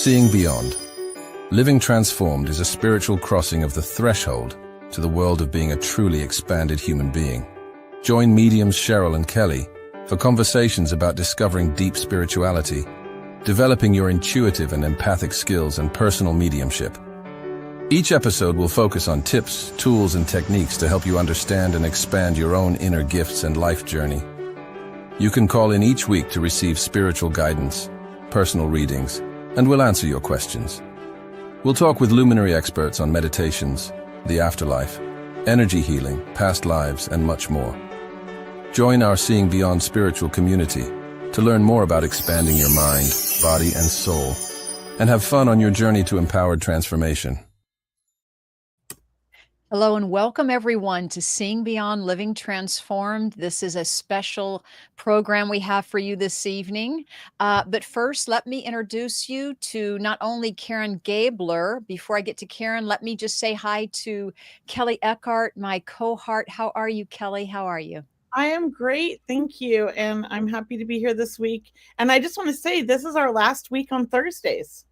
Seeing beyond. Living transformed is a spiritual crossing of the threshold to the world of being a truly expanded human being. Join mediums Cheryl and Kelly for conversations about discovering deep spirituality, developing your intuitive and empathic skills, and personal mediumship. Each episode will focus on tips, tools, and techniques to help you understand and expand your own inner gifts and life journey. You can call in each week to receive spiritual guidance, personal readings, and we'll answer your questions. We'll talk with luminary experts on meditations, the afterlife, energy healing, past lives, and much more. Join our Seeing Beyond spiritual community to learn more about expanding your mind, body, and soul, and have fun on your journey to empowered transformation. Hello and welcome everyone to Seeing Beyond Living Transformed. This is a special program we have for you this evening. But first, let me introduce you to not only Karen Gabler. Before I get to Karen, let me just say hi to Kelly Eckhart, my cohort. How are you, Kelly? How are you? I am great. Thank you. And I'm happy to be here this week. And I just want to say this is our last week on Thursdays.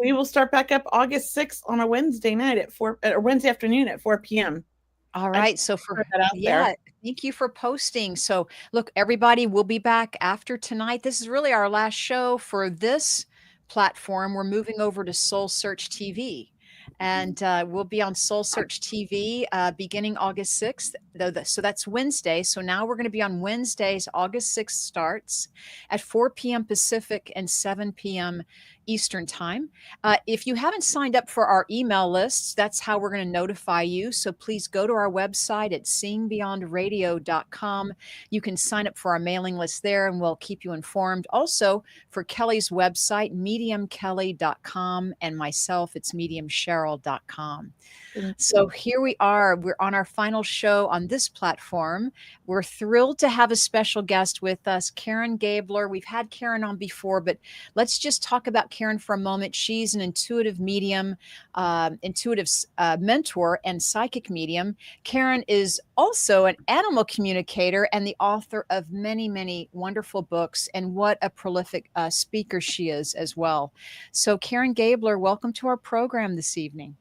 We will start back up August 6th on a Wednesday night or Wednesday afternoon at 4 p.m. All right. So thank you for posting. So look, everybody, we'll be back after tonight. This is really our last show for this platform. We're moving over to Soul Search TV. And we'll be on Soul Search TV beginning August 6th. So that's Wednesday. So now we're going to be on Wednesdays. August 6th starts at 4 p.m. Pacific and 7 p.m. Eastern time. If you haven't signed up for our email lists, that's how we're going to notify you. So please go to our website at seeingbeyondradio.com. You can sign up for our mailing list there and we'll keep you informed. Also for Kelly's website, mediumkelly.com, and myself, it's mediumcheryl.com. So here we are. We're on our final show on this platform. We're thrilled to have a special guest with us, Karen Gabler. We've had Karen on before, but let's just talk about Karen for a moment. She's an intuitive medium, intuitive mentor, and psychic medium. Karen is also an animal communicator and the author of many, many wonderful books, and what a prolific speaker she is as well. So Karen Gabler, welcome to our program this evening.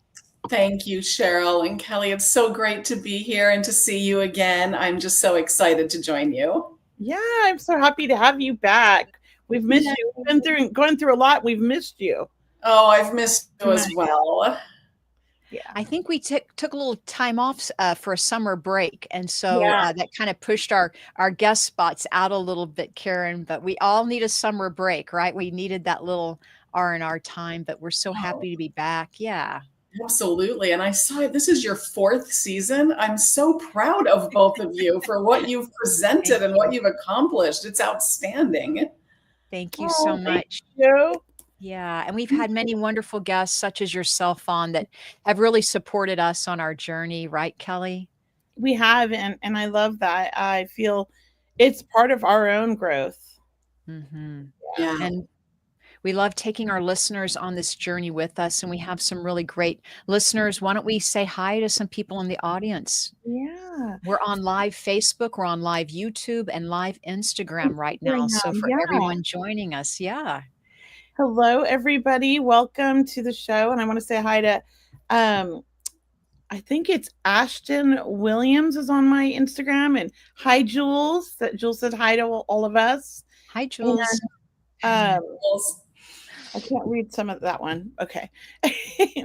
Thank you, Cheryl and Kelly. It's so great to be here and to see you again. I'm just so excited to join you. Yeah, I'm so happy to have you back. We've missed you. We've been going through a lot. We've missed you. Oh, I've missed you as well. Yeah, I think we took a little time off for a summer break. And so that kind of pushed our guest spots out a little bit, Karen. But we all need a summer break, right? We needed that little R&R time, but we're so happy to be back. Yeah. Absolutely. And I saw this is your 4th season. I'm so proud of both of you for what you've presented and what you've accomplished. It's outstanding. Thank you so much. Thank you. Yeah. And we've had many wonderful guests such as yourself on that have really supported us on our journey. Right, Kelly? We have. And I love that. I feel it's part of our own growth. Mm-hmm. Yeah. And we love taking our listeners on this journey with us, and we have some really great listeners. Why don't we say hi to some people in the audience? Yeah. We're on live Facebook, we're on live YouTube, and live Instagram right now. So for everyone joining us, Hello, everybody. Welcome to the show. And I want to say hi to, I think it's Ashton Williams is on my Instagram. And hi, Jules. Jules said hi to all of us. Hi, Jules. And, I can't read some of that one. Okay.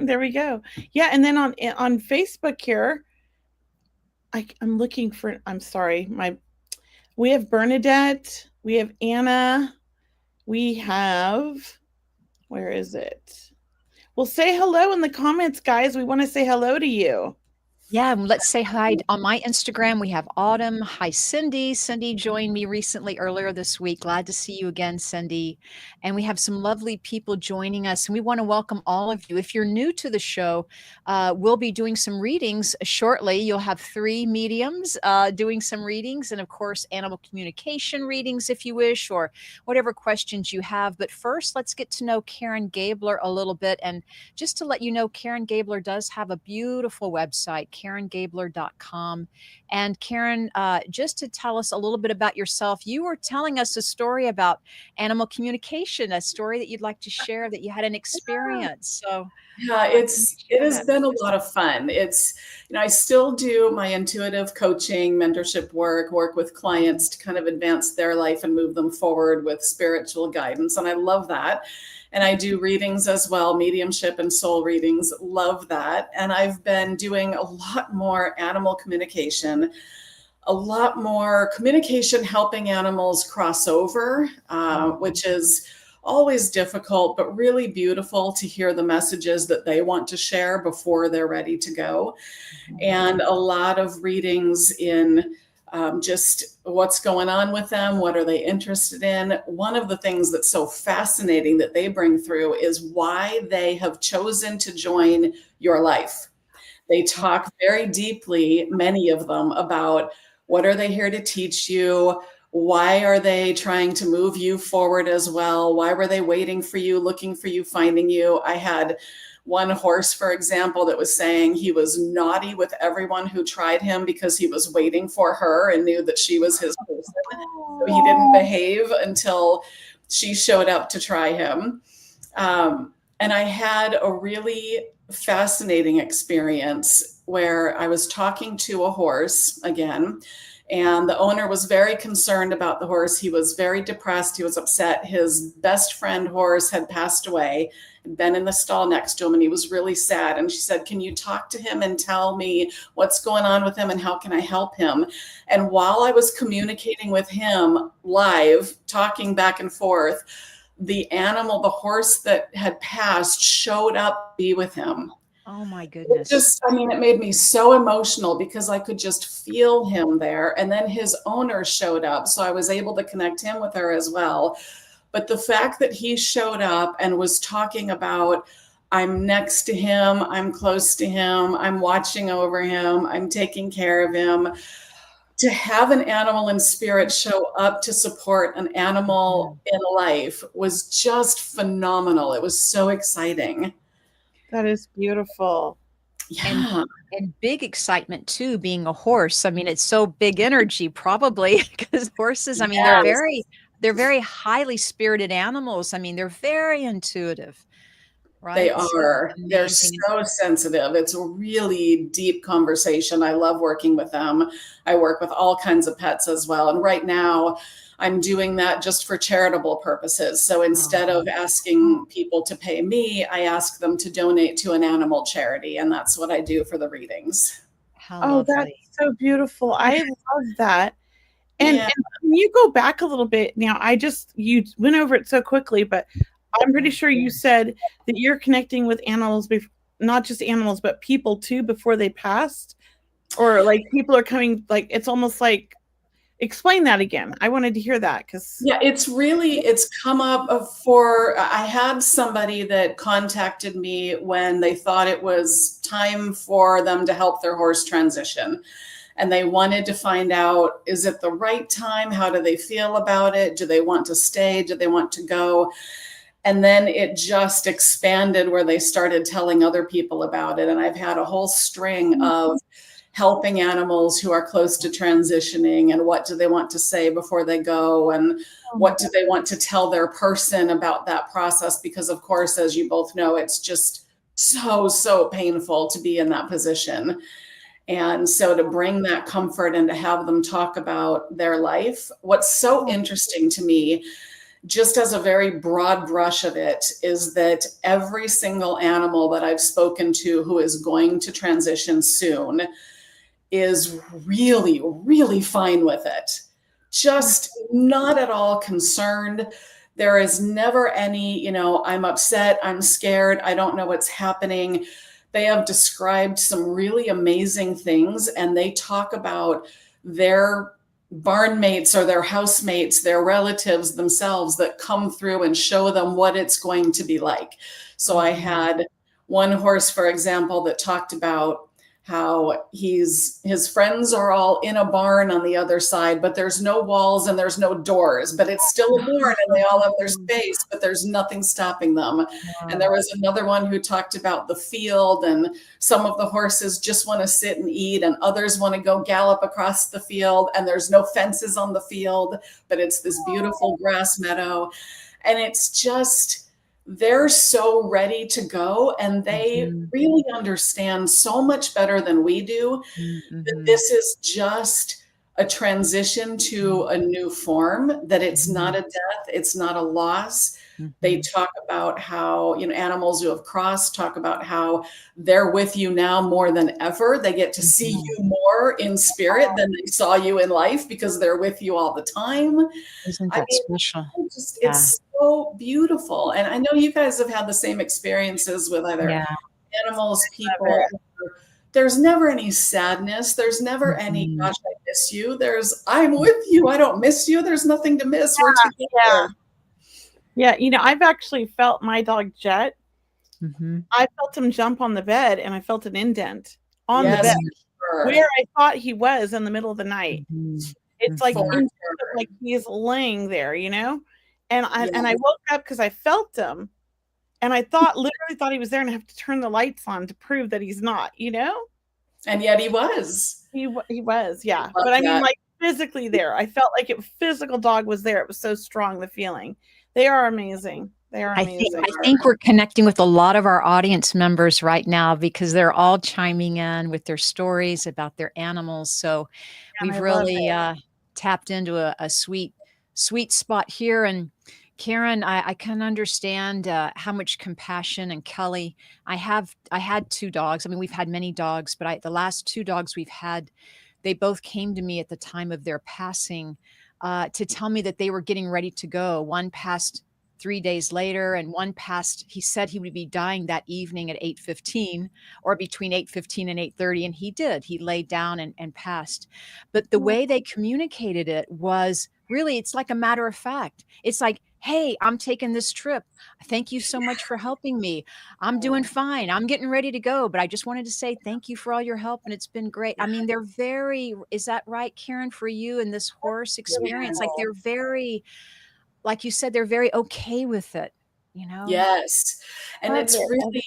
There we go. Yeah. And then on Facebook here, I'm looking for, I'm sorry. We have Bernadette, we have Anna, we have, where is it? Well, say hello in the comments, guys. We want to say hello to you. Yeah, let's say hi. On my Instagram, we have Autumn. Hi, Cindy. Cindy joined me recently earlier this week. Glad to see you again, Cindy. And we have some lovely people joining us. And we want to welcome all of you. If you're new to the show, we'll be doing some readings shortly. You'll have 3 mediums doing some readings. And of course, animal communication readings if you wish, or whatever questions you have. But first, let's get to know Karen Gabler a little bit. And just to let you know, Karen Gabler does have a beautiful website, KarenGabler.com. And Karen, just to tell us a little bit about yourself, you were telling us a story about animal communication, a story that you'd like to share, that you had an experience. So Yeah, it has been a lot of fun. It's, I still do my intuitive coaching, mentorship work with clients to kind of advance their life and move them forward with spiritual guidance. And I love that. And I do readings as well, mediumship and soul readings. Love that. And I've been doing a lot more animal communication, a lot more communication helping animals cross over, which is always difficult, but really beautiful to hear the messages that they want to share before they're ready to go. And a lot of readings in just what's going on with them, what are they interested in. One of the things that's so fascinating that they bring through is why they have chosen to join your life. They talk very deeply, many of them, about what are they here to teach you? Why are they trying to move you forward as well? Why were they waiting for you, looking for you, finding you? I had one horse, for example, that was saying he was naughty with everyone who tried him because he was waiting for her and knew that she was his person. So he didn't behave until she showed up to try him. And I had a really fascinating experience where I was talking to a horse again, and the owner was very concerned about the horse. He was very depressed. He was upset. His best friend horse had passed away, had been in the stall next to him, and he was really sad. And she said, "Can you talk to him and tell me what's going on with him and how can I help him?" And while I was communicating with him live, talking back and forth, the animal, the horse that had passed, showed up to be with him. oh my goodness. It made me so emotional because I could just feel him there. And then his owner showed up. So I was able to connect him with her as well. But the fact that he showed up and was talking about, I'm next to him, I'm close to him, I'm watching over him, I'm taking care of him. To have an animal in spirit show up to support an animal in life was just phenomenal. It was so exciting. That is beautiful. Yeah. And big excitement too, being a horse. I mean, it's so big energy probably because horses, I mean, they're very highly spirited animals. I mean, they're very intuitive, right? They are. They're so sensitive. It's a really deep conversation. I love working with them. I work with all kinds of pets as well. And right now I'm doing that just for charitable purposes. So instead of asking people to pay me, I ask them to donate to an animal charity. And that's what I do for the readings. Oh, that's so beautiful. I love that. And when you go back a little bit now, you went over it so quickly, but I'm pretty sure you said that you're connecting with animals, not just animals, but people too, before they passed, or like people are coming, like, it's almost like, explain that again. I wanted to hear that because it's come up I had somebody that contacted me when they thought it was time for them to help their horse transition. And they wanted to find out, is it the right time? How do they feel about it? Do they want to stay? Do they want to go? And then it just expanded where they started telling other people about it. And I've had a whole string of helping animals who are close to transitioning, and what do they want to say before they go, and what do they want to tell their person about that process? Because of course, as you both know, it's just so painful to be in that position. And so to bring that comfort and to have them talk about their life, what's so interesting to me, just as a very broad brush of it, is that every single animal that I've spoken to who is going to transition soon is really fine with it. Just not at all concerned. There is never any, I'm upset, I'm scared, I don't know what's happening. They have described some really amazing things, and they talk about their barn mates or their housemates, their relatives themselves that come through and show them what it's going to be like. So I had one horse, for example, that talked about how his friends are all in a barn on the other side, but there's no walls and there's no doors, but it's still a barn and they all have their space, but there's nothing stopping them. And there was another one who talked about the field, and some of the horses just want to sit and eat and others want to go gallop across the field, and there's no fences on the field, but it's this beautiful grass meadow. And it's just, they're so ready to go, and they really understand so much better than we do that this is just a transition to a new form, that it's not a death, it's not a loss. They talk about how, animals who have crossed talk about how they're with you now more than ever. They get to see you more in spirit than they saw you in life because they're with you all the time. Isn't that special? It's so beautiful. And I know you guys have had the same experiences with either animals, people. There's never any sadness. There's never any, gosh, I miss you. There's, I'm with you. I don't miss you. There's nothing to miss. We're together. Yeah, I've actually felt my dog Jet. I felt him jump on the bed, and I felt an indent on the bed where I thought he was in the middle of the night. It's like he's laying there, and I woke up because I felt him, and I literally thought he was there, and I have to turn the lights on to prove that he's not, And yet he was. He was, yeah. But I mean, like physically there. I felt like a physical dog was there. It was so strong, the feeling. They are amazing. They are amazing. I think we're connecting with a lot of our audience members right now because they're all chiming in with their stories about their animals. So we've really tapped into a sweet spot here. And Karen, I can understand how much compassion, and Kelly, I had 2 dogs. I mean, we've had many dogs, but the last 2 dogs we've had, they both came to me at the time of their passing to tell me that they were getting ready to go. One passed 3 days later, and one passed, he said he would be dying that evening at 8:15 or between 8:15 and 8:30. And he did. He laid down and passed. But the way they communicated it was really, it's like a matter of fact. It's like, hey, I'm taking this trip. Thank you so much for helping me. I'm doing fine. I'm getting ready to go. But I just wanted to say thank you for all your help. And it's been great. I mean, they're very, is that right, Karen, for you in this horse experience? Like they're very, like you said, they're very okay with it, Yes. And it's really,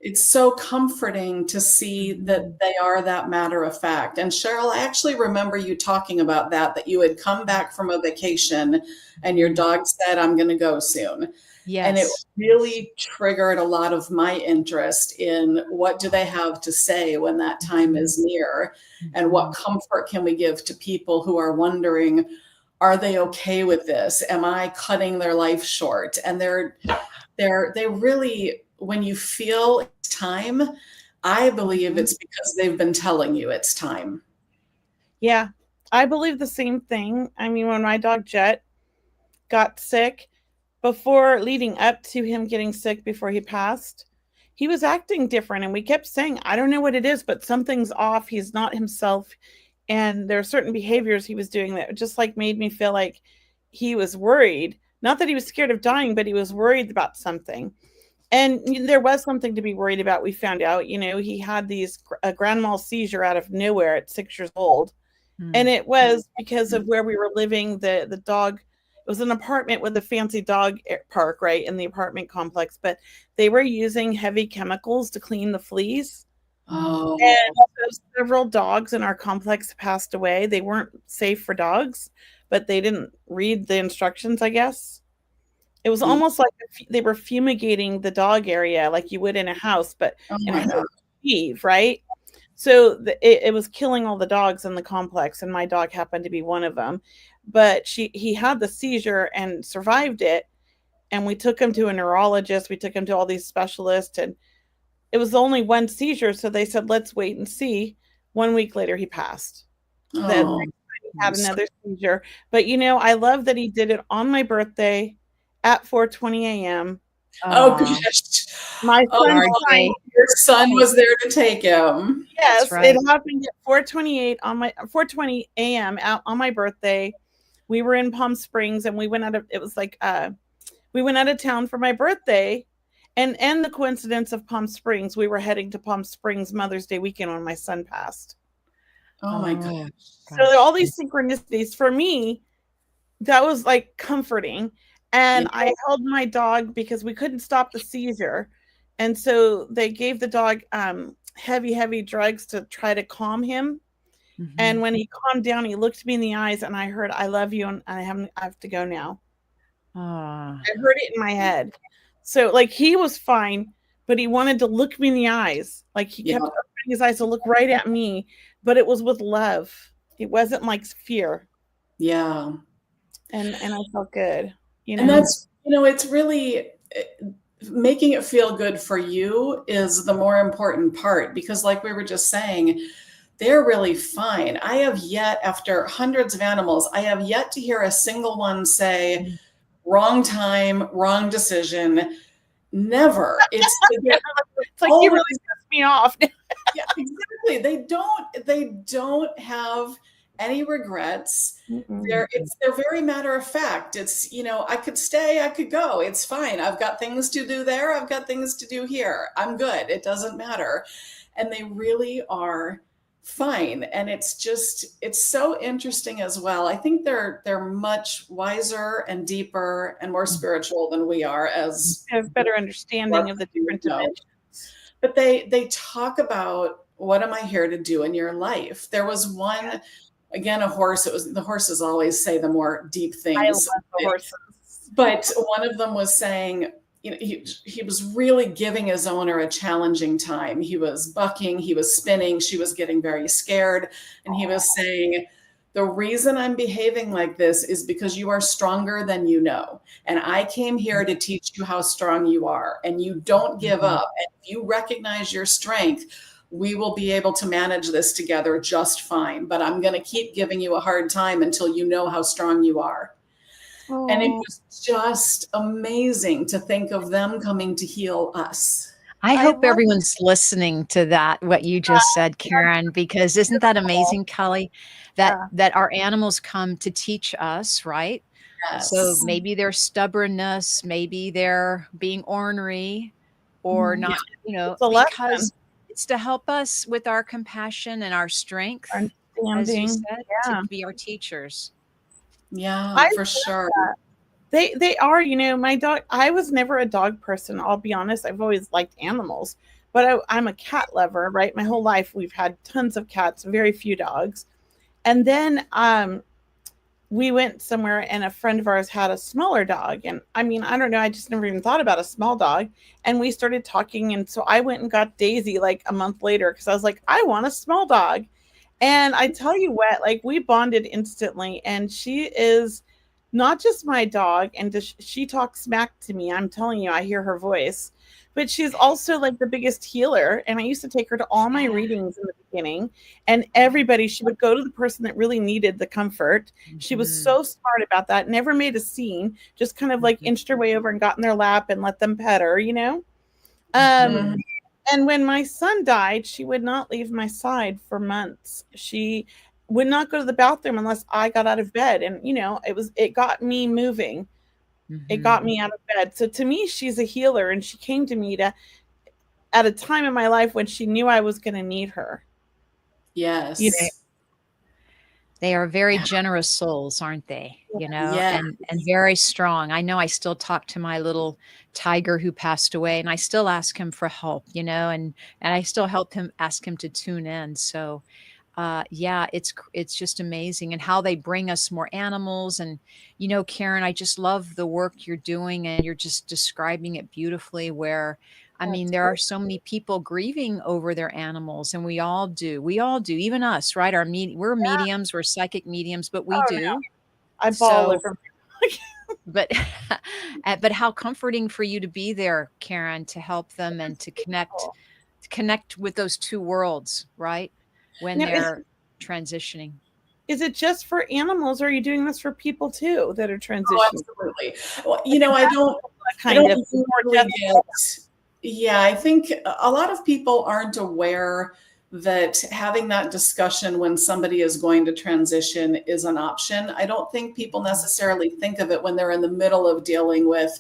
it's so comforting to see that they are that matter of fact. And Cheryl, I actually remember you talking about that you had come back from a vacation and your dog said, I'm going to go soon. Yes. And it really triggered a lot of my interest in what do they have to say when that time is near, and what comfort can we give to people who are wondering, are they okay with this? Am I cutting their life short? And they really, when you feel it's time, I believe it's because they've been telling you it's time. Yeah, I believe the same thing. I mean, when my dog Jet got sick, leading up to him getting sick before he passed, he was acting different. And we kept saying, I don't know what it is, but something's off. He's not himself. And there are certain behaviors he was doing that just like made me feel like he was worried. Not that he was scared of dying, but he was worried about something. And there was something to be worried about. We found out, he had a grand mal seizure out of nowhere at 6 years old. And it was because of where we were living. The dog, it was an apartment with a fancy dog park, right, in the apartment complex. But they were using heavy chemicals to clean the fleas. Oh. And so several dogs in our complex passed away. They weren't safe for dogs, but they didn't read the instructions, I guess. It was almost like they were fumigating the dog area like you would in a house, but in a cave, right? So it was killing all the dogs in the complex, and my dog happened to be one of them. But he had the seizure and survived it, and we took him to a neurologist. We took him to all these specialists, and it was only one seizure, so they said, let's wait and see. 1 week later, he passed. Then he had another seizure. But, I love that he did it on my birthday at 4:20 a.m. Oh, gosh. My son, your son was there to take him. Yes, right. It happened at 4:20 a.m. out on my birthday. We were in Palm Springs, and we went out of town for my birthday. And the coincidence of Palm Springs, we were heading to Palm Springs Mother's Day weekend when my son passed. Oh my gosh. So all these synchronicities for me, that was like comforting. And I held my dog because we couldn't stop the seizure. And so they gave the dog heavy drugs to try to calm him. Mm-hmm. And when he calmed down, he looked me in the eyes and I heard, "I love you, and I have to go now." I heard it in my head. So like he was fine, but he wanted to look me in the eyes. Like he kept opening his eyes to look right at me, but it was with love. It wasn't like fear. Yeah. And I felt good. And that's, it's really making it feel good for you is the more important part, because like we were just saying, they're really fine. I have yet, after hundreds of animals, I have yet to hear a single one say, wrong time, wrong decision. Never. It's like you really pissed me off. Yeah, exactly. They don't have any regrets. They're very matter of fact. It's, I could stay, I could go. It's fine. I've got things to do there. I've got things to do here. I'm good. It doesn't matter. And they really are fine. And it's so interesting as well. I think they're much wiser and deeper and more spiritual than we are, as have better understanding of the different dimensions. But they talk about, what am I here to do in your life? There was one, again, a horse. The horses always say the more deep things. I love the horses. But one of them was saying, he was really giving his owner a challenging time. He was bucking, he was spinning, she was getting very scared. And he was saying, the reason I'm behaving like this is because you are stronger than you know. And I came here to teach you how strong you are. And you don't give up. And if you recognize your strength, we will be able to manage this together just fine. But I'm going to keep giving you a hard time until you know how strong you are. Oh. And it was just amazing to think of them coming to heal us. I hope everyone's listening to that, what you just said, Karen, because isn't that amazing, Kelly, that our animals come to teach us, right? Yes. So maybe their stubbornness, maybe they're being ornery or not, because it's to help us with our compassion and our strength, as you said, to be our teachers. Yeah, for sure. They are, my dog, I was never a dog person. I'll be honest. I've always liked animals, but I'm a cat lover, right? My whole life, we've had tons of cats, very few dogs. And then we went somewhere and a friend of ours had a smaller dog. And I mean, I don't know. I just never even thought about a small dog. And we started talking. And so I went and got Daisy like a month later because I was like, I want a small dog. And I tell you what, like we bonded instantly, and she is not just my dog, and she talks smack to me. I'm telling you, I hear her voice, but she's also like the biggest healer. And I used to take her to all my readings in the beginning, and she would go to the person that really needed the comfort. She was so smart about that. Never made a scene, just kind of like inched her way over and got in their lap and let them pet her, And when my son died, she would not leave my side for months. She would not go to the bathroom unless I got out of bed. And, it got me moving. It got me out of bed. So to me, she's a healer. And she came to me at a time in my life when she knew I was going to need her. Yes. They are very generous souls, aren't they? And very strong. I know I still talk to my little tiger who passed away, and I still ask him for help, and I still ask him to tune in. So, it's just amazing, and how they bring us more animals. And, Karen, I just love the work you're doing, and you're just describing it beautifully where, I mean, there are so many people grieving over their animals, and we all do, even us, right? We're mediums, we're psychic mediums, but we do. No. I bawl over. But how comforting for you to be there, Karen, to help them and to connect with those two worlds, right? When they're transitioning. Is it just for animals, or are you doing this for people too that are transitioning? Oh, absolutely. Well, I don't really get. Yeah, I think a lot of people aren't aware that having that discussion when somebody is going to transition is an option. I don't think people necessarily think of it when they're in the middle of dealing with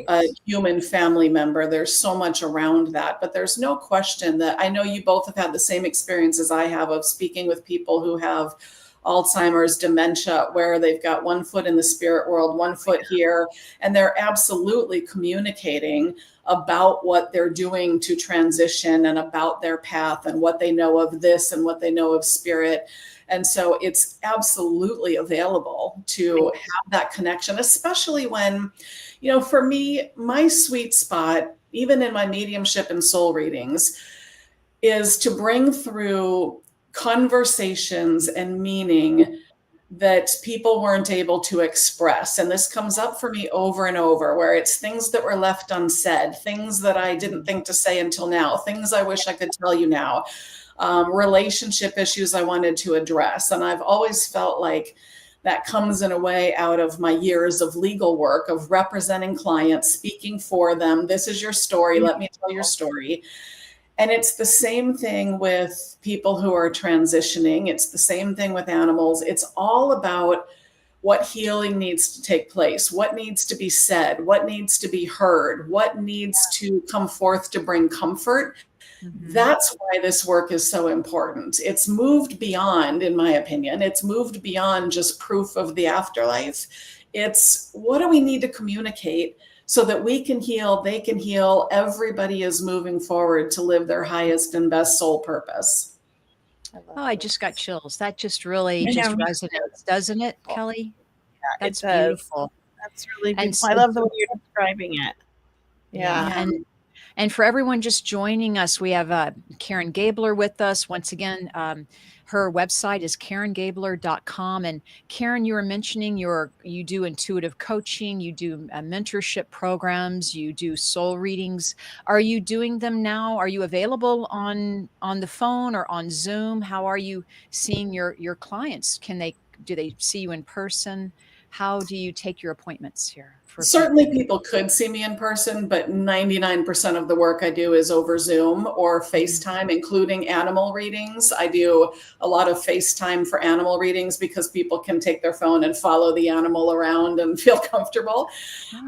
a human family member. There's so much around that, but there's no question that I know you both have had the same experience as I have of speaking with people who have Alzheimer's, dementia, where they've got one foot in the spirit world, one foot here, and they're absolutely communicating about what they're doing to transition and about their path and what they know of this and what they know of spirit. And so it's absolutely available to have that connection, especially when, for me, my sweet spot, even in my mediumship and soul readings, is to bring through conversations and meaning that people weren't able to express. And this comes up for me over and over, where it's things that were left unsaid, things that I didn't think to say until now, things I wish I could tell you now, relationship issues I wanted to address. And I've always felt like that comes in a way out of my years of legal work, of representing clients, speaking for them. This is your story. Let me tell your story. And it's the same thing with people who are transitioning. It's the same thing with animals. It's all about what healing needs to take place, what needs to be said, what needs to be heard, what needs to come forth to bring comfort. That's why this work is so important. It's moved beyond, in my opinion, it's moved beyond just proof of the afterlife. It's what do we need to communicate so that we can heal, they can heal, everybody is moving forward to live their highest and best soul purpose. I just got chills. That just really resonates, doesn't it, Kelly? Yeah, that's beautiful. That's really beautiful. I love the way you're describing it. Yeah. And for everyone just joining us, we have Karen Gabler with us. Once again, her website is karengabler.com. And Karen, you were mentioning you do intuitive coaching, you do mentorship programs, you do soul readings. Are you doing them now? Are you available on the phone or on Zoom? How are you seeing your clients? Do they see you in person? How do you take your appointments here? Certainly people could see me in person, but 99% of the work I do is over Zoom or FaceTime, including animal readings. I do a lot of FaceTime for animal readings because people can take their phone and follow the animal around and feel comfortable.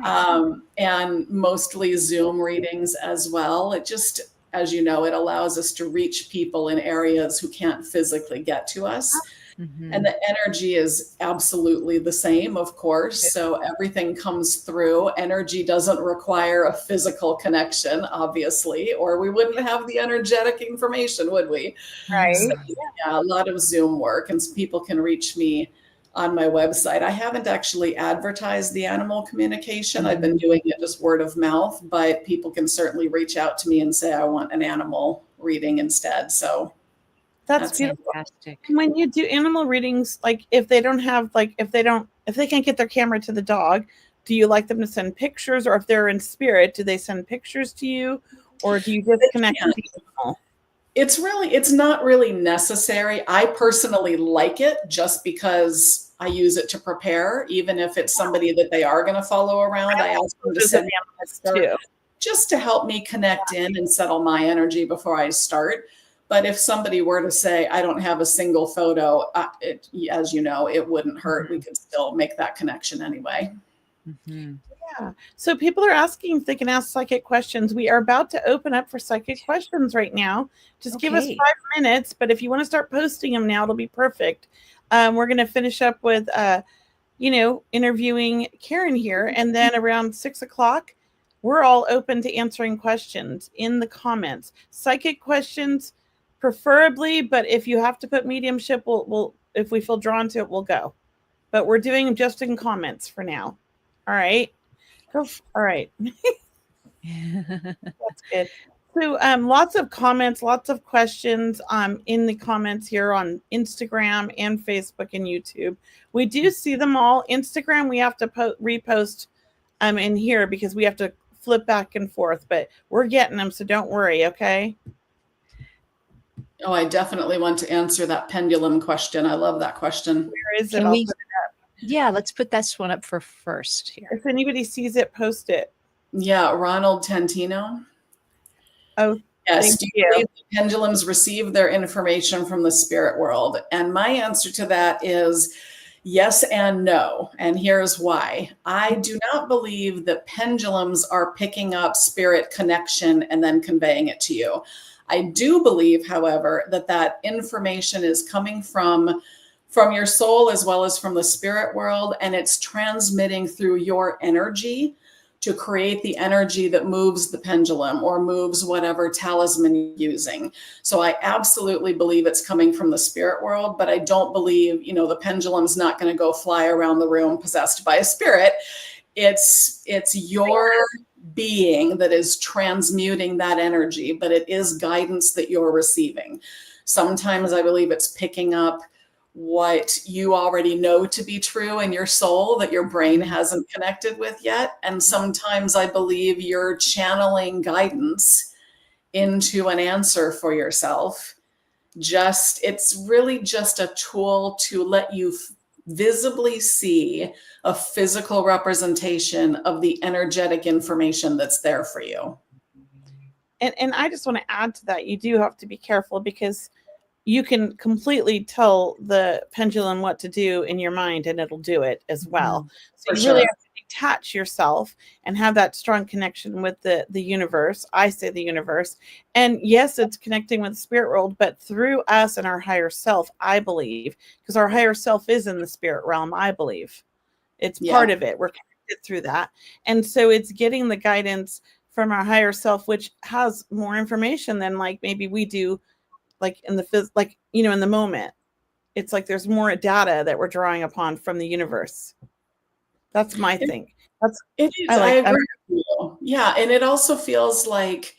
And mostly Zoom readings as well. It just, as you know, it allows us to reach people in areas who can't physically get to us. And the energy is absolutely the same, of course. So everything comes through. Energy doesn't require a physical connection, obviously, or we wouldn't have the energetic information, would we? Right. So, yeah, a lot of Zoom work, and people can reach me on my website. I haven't actually advertised the animal communication. I've been doing it just word of mouth, but people can certainly reach out to me and say, I want an animal reading instead. So that's beautiful. Fantastic. When you do animal readings, like if they can't get their camera to the dog, do you like them to send pictures, or if they're in spirit, do they send pictures to you, or do you just connect with the animal? It's not really necessary. I personally like it just because I use it to prepare, even if it's somebody that they are going to follow around. I ask them to send too, just to help me connect in and settle my energy before I start. But if somebody were to say, I don't have a single photo, as you know, it wouldn't hurt. We could still make that connection anyway. Yeah. So people are asking if they can ask psychic questions. We are about to open up for psychic questions right now. Just give us 5 minutes. But if you want to start posting them now, it'll be perfect. We're going to finish up with, interviewing Karen here. And then around 6 o'clock, we're all open to answering questions in the comments. Psychic questions, preferably, but if you have to put mediumship, we'll if we feel drawn to it, we'll go. But we're doing them just in comments for now. All right. All right. That's good. So lots of comments, lots of questions in the comments here on Instagram and Facebook and YouTube. We do see them all. Instagram, we have to repost in here because we have to flip back and forth, but we're getting them, so don't worry, okay? Oh, I definitely want to answer that pendulum question. I love that question. Where is it? I'll put it up. Yeah, let's put this one up for first here. If anybody sees it, post it. Yeah, Ronald Tantino. Oh, Yes. Thank Do you you. believe the pendulums receive their information from the spirit world? And my answer to that is yes and no. And here's why. I do not believe that pendulums are picking up spirit connection and then conveying it to you. I do believe, however, that that information is coming from your soul as well as from the spirit world, and it's transmitting through your energy to create the energy that moves the pendulum or moves whatever talisman you're using. So I absolutely believe it's coming from the spirit world, but I don't believe, the pendulum's not going to go fly around the room possessed by a spirit. It's your being that is transmuting that energy, but it is guidance that you're receiving. Sometimes I believe it's picking up what you already know to be true in your soul that your brain hasn't connected with yet. And sometimes I believe you're channeling guidance into an answer for yourself. It's really just a tool to let you visibly see a physical representation of the energetic information that's there for you. And I just want to add to that, you do have to be careful because you can completely tell the pendulum what to do in your mind and it'll do it as well. So you really have to detach yourself and have that strong connection with the universe. I say the universe. And yes, it's connecting with the spirit world, but through us and our higher self, I believe, because our higher self is in the spirit realm, I believe. It's part of it. We're connected through that. And so it's getting the guidance from our higher self, which has more information than like maybe we do, like in in the moment. It's like there's more data that we're drawing upon from the universe. That's my thing. It is. I agree with you. Yeah. And it also feels like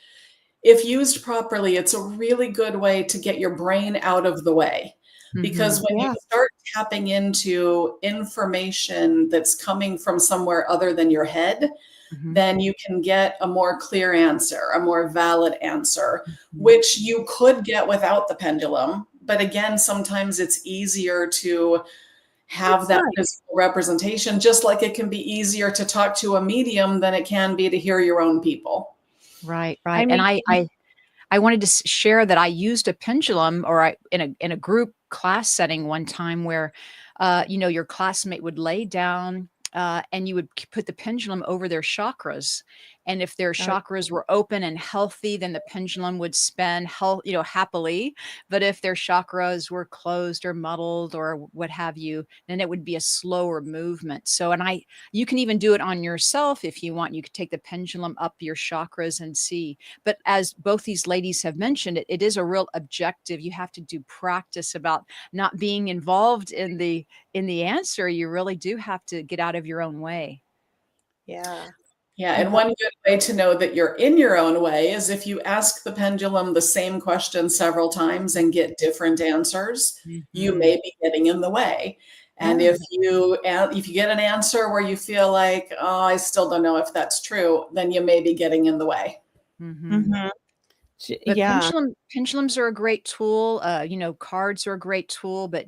if used properly, it's a really good way to get your brain out of the way. Because when you start tapping into information that's coming from somewhere other than your head, then you can get a more clear answer, a more valid answer, which you could get without the pendulum. But again, sometimes it's easier to have that physical representation, just like it can be easier to talk to a medium than it can be to hear your own people. Right. And I wanted to share that I used a pendulum in a group class setting one time where, your classmate would lay down and you would put the pendulum over their chakras. And if their chakras were open and healthy, then the pendulum would spin happily. But if their chakras were closed or muddled or what have you, then it would be a slower movement. So, you can even do it on yourself if you want. You could take the pendulum up your chakras and see. But as both these ladies have mentioned, it is a real objective. You have to do practice about not being involved in the answer. You really do have to get out of your own way. Yeah. Yeah. And one good way to know that you're in your own way is if you ask the pendulum the same question several times and get different answers, you may be getting in the way. And if you get an answer where you feel like, oh, I still don't know if that's true, then you may be getting in the way. But pendulums are a great tool. Cards are a great tool. But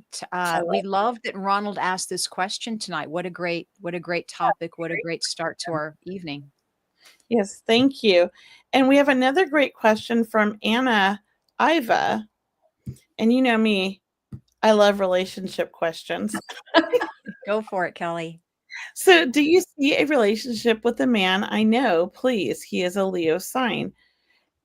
we love that Ronald asked this question tonight. What a great topic. What a great start to our evening. Yes, thank you. And we have another great question from Anna Iva. And you know me, I love relationship questions. Go for it, Kelly. So, do you see a relationship with a man I know? Please, he is a Leo sign.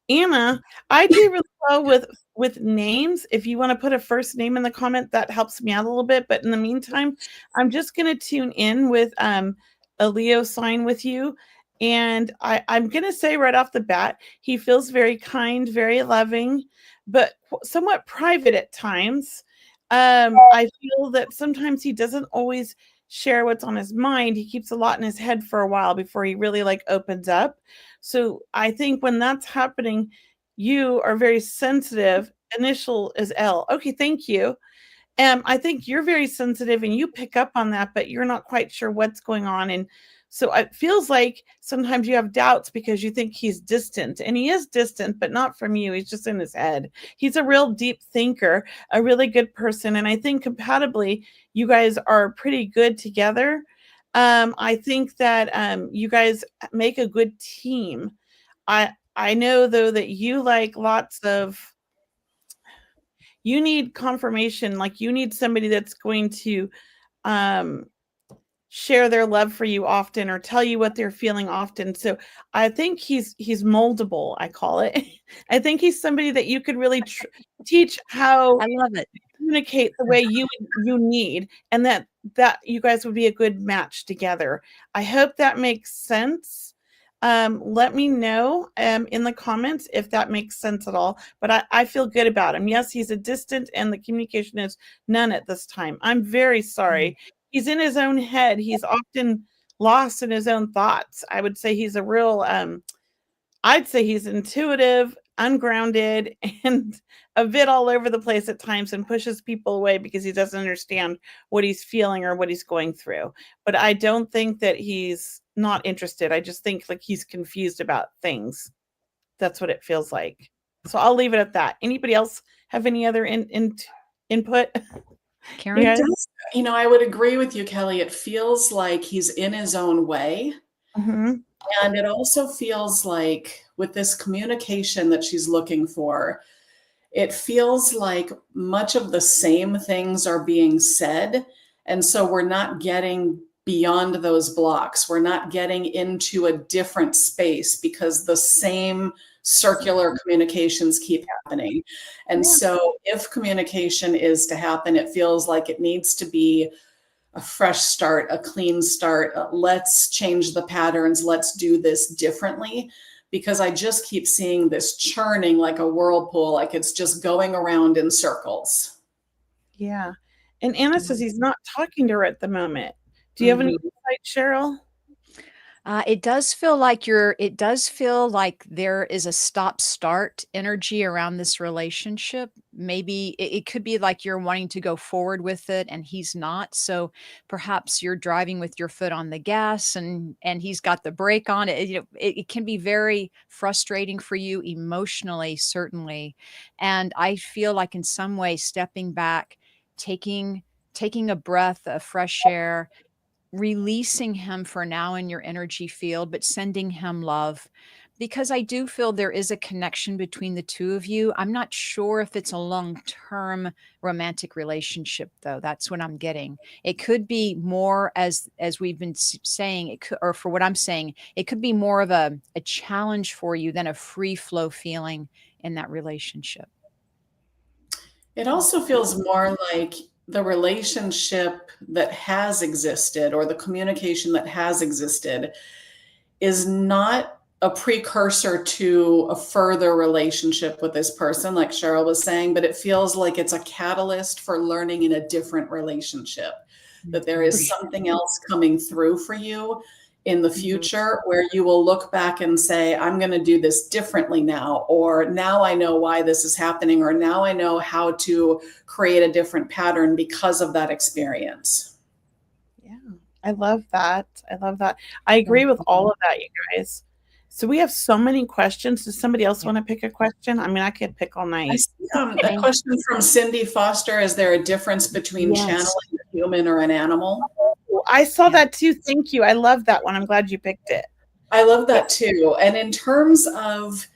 Anna, I do really well with names. If you want to put a first name in the comment, that helps me out a little bit. But in the meantime, I'm just going to tune in with a Leo sign with you. And I'm going to say right off the bat, he feels very kind, very loving, but somewhat private at times. I feel that sometimes he doesn't always share what's on his mind. He keeps a lot in his head for a while before he really opens up. So I think when that's happening, you are very sensitive. Initial is L. Okay, thank you. I think you're very sensitive and you pick up on that, but you're not quite sure what's going on. And so it feels like sometimes you have doubts because you think he's distant, and he is distant, but not from you. He's just in his head. He's a real deep thinker, a really good person. And I think compatibly, you guys are pretty good together. I think that you guys make a good team. I know though that you like you need confirmation, like you need somebody that's going to share their love for you often or tell you what they're feeling often. So I think he's moldable, I call it. I think he's somebody that you could really teach how I love it. Communicate the way you need, and that you guys would be a good match together. I hope that makes sense. Let me know in the comments if that makes sense at all. But I feel good about him. Yes, he's a distant and the communication is none at this time. I'm very sorry. He's in his own head. He's often lost in his own thoughts. I would say he's a real I'd say he's intuitive, ungrounded, and a bit all over the place at times and pushes people away because he doesn't understand what he's feeling or what he's going through. But I don't think that he's not interested. I just think like he's confused about things. That's what it feels like. So I'll leave it at that. Anybody else have any other input? Karen? I would agree with you, Kelly. It feels like he's in his own way. Mm-hmm. And it also feels like with this communication that she's looking for, it feels like much of the same things are being said. And so we're not getting beyond those blocks. We're not getting into a different space because the same circular communications keep happening. And so if communication is to happen, it feels like it needs to be a fresh start, a clean start. Let's change the patterns. Let's do this differently, because I just keep seeing this churning like a whirlpool, like it's just going around in circles. Yeah. And Anna says he's not talking to her at the moment. Do you have any insight, Cheryl? It does feel like there is a stop-start energy around this relationship. Maybe it could be like you're wanting to go forward with it and he's not. So perhaps you're driving with your foot on the gas and he's got the brake on it. It can be very frustrating for you emotionally, certainly. And I feel like in some way stepping back, taking a breath of fresh air, releasing him for now in your energy field, but sending him love, because I do feel there is a connection between the two of you. I'm not sure if it's a long-term romantic relationship, though. That's what I'm getting. It could be more, as we've been saying, it could, or for what I'm saying, it could be more of a challenge for you than a free flow feeling in that relationship. It also feels more like the relationship that has existed, or the communication that has existed, is not a precursor to a further relationship with this person, like Cheryl was saying, but it feels like it's a catalyst for learning in a different relationship, that there is something else coming through for you in the future where you will look back and say, I'm going to do this differently now, or now I know why this is happening, or now I know how to create a different pattern because of that experience. Yeah, I love that. I love that. I agree with all of that, you guys. So we have so many questions. Does somebody else want to pick a question? I mean, I could pick all night. I see, a question from Cindy Foster. Is there a difference between channeling a human or an animal? I saw that too. Thank you. I love that one. I'm glad you picked it. I love that too. And in terms of